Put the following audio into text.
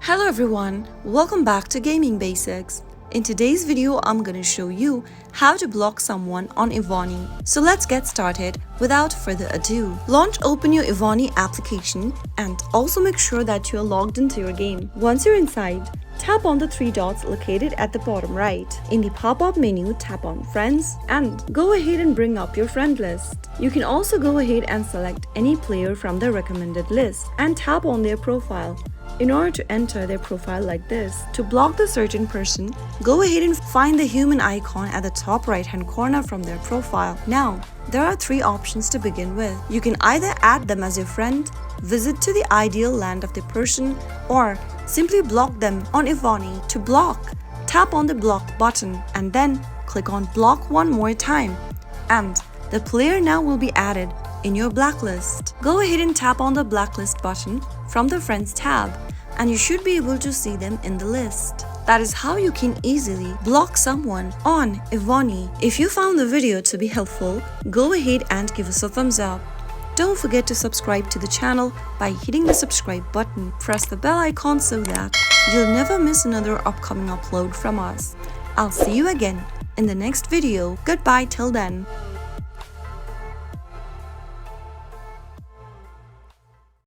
Hello everyone, welcome back to Gaming Basics. In today's video, I'm gonna show you how to block someone on Evony. So let's get started without further ado. Open your Evony application and also make sure that you're logged into your game. Once you're inside, tap on the three dots located at the bottom right. In the pop-up menu, tap on Friends and go ahead and bring up your friend list. You can also go ahead and select any player from the recommended list and tap on their profile in order to enter their profile like this. To block the certain person, go ahead and find the human icon at the top right hand corner from their profile. Now, there are three options to begin with. You can either add them as your friend, visit to the ideal land of the person, or simply block them on Evony. To block, tap on the block button and then click on block one more time, and the player now will be added in your blacklist. Go ahead and tap on the blacklist button from the Friends tab and you should be able to see them in the list. That is how you can easily block someone on Evony. If you found the video to be helpful, go ahead and give us a thumbs up. Don't forget to subscribe to the channel by hitting the subscribe button. Press the bell icon so that you'll never miss another upcoming upload from us. I'll see you again in the next video. Goodbye till then.